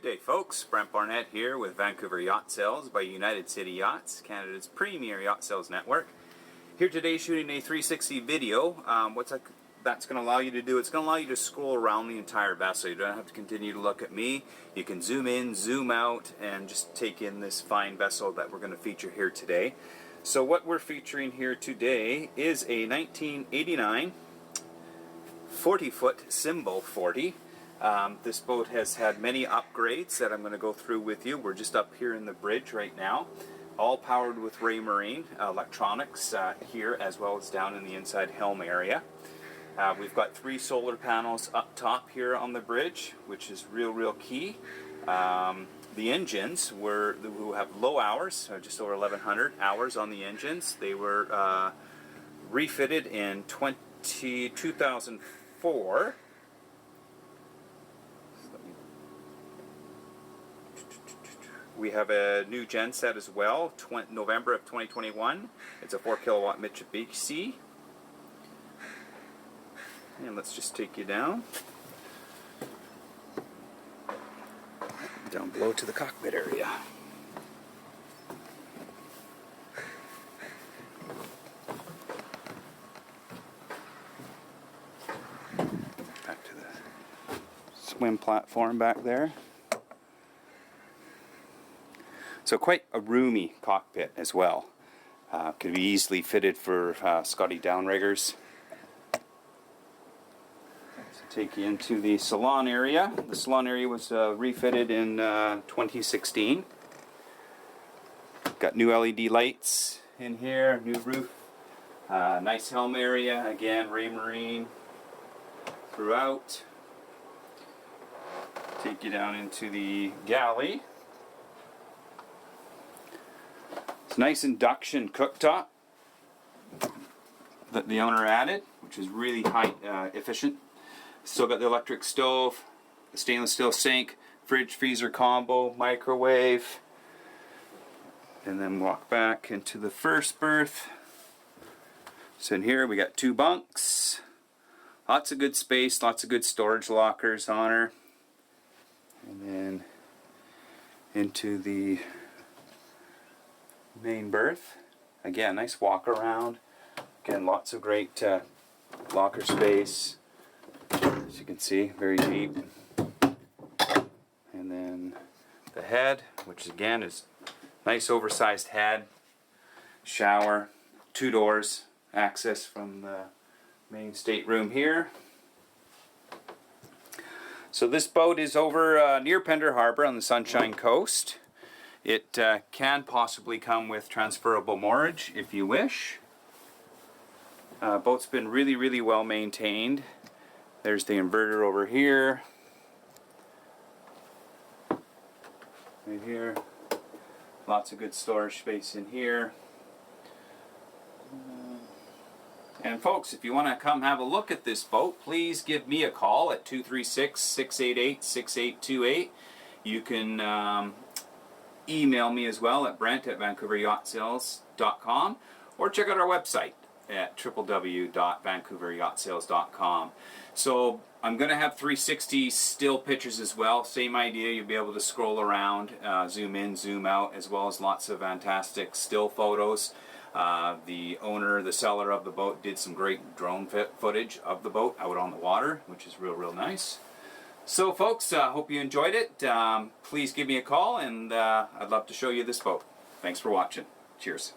Good day, folks. Brent Barnett here with Vancouver Yacht Sales by United City Yachts, Canada's premier yacht sales network. Here today shooting a 360 video. That's going to allow you to do, it's going to allow you to scroll around the entire vessel. You don't have to continue to look at me. You can zoom in, zoom out, and just take in this fine vessel that we're going to feature here today. So what we're featuring here today is a 1989 40-foot Symbol 40. This boat has had many upgrades that I'm going to go through with you. We're just up here in the bridge right now, all powered with Raymarine electronics here, as well as down in the inside helm area. We've got 3 solar panels up top here on the bridge, which is real key. The engines who have low hours, just over 1,100 hours on the engines. They were refitted in 2004. We have a new Genset as well, November of 2021. It's a 4 kilowatt Mitsubishi. And let's just take you down below to the cockpit area. Back to the swim platform back there. So quite a roomy cockpit as well. Could be easily fitted for Scotty downriggers. So take you into the salon area. The salon area was refitted in 2016. Got new LED lights in here, new roof, nice helm area, again Raymarine throughout. Take you down into the galley. It's a nice induction cooktop that the owner added, which is really high efficient. Still got the electric stove, the stainless steel sink, fridge freezer combo, microwave, and then walk back into the first berth. So in here we got 2 bunks, lots of good space, lots of good storage lockers on her, and then into the main berth. Again, nice walk around. Again, lots of great locker space. As you can see, very deep. And then the head, which again is nice oversized head. Shower, 2 doors, access from the main stateroom here. So this boat is over near Pender Harbor on the Sunshine Coast. It can possibly come with transferable moorage if you wish. Boat's been really well maintained. There's the inverter over here. Right here. Lots of good storage space in here. And folks, if you want to come have a look at this boat, please give me a call at 236-688-6828. You can email me as well at brent@vancouveryachtsales.com, or check out our website at www.vancouveryachtsales.com. So I'm going to have 360 still pictures as well. Same idea, you'll be able to scroll around, zoom in, zoom out, as well as lots of fantastic still photos. The owner, the seller of the boat, did some great drone footage of the boat out on the water, which is real nice. So folks, hope you enjoyed it. Please give me a call, and I'd love to show you this boat. Thanks for watching. Cheers.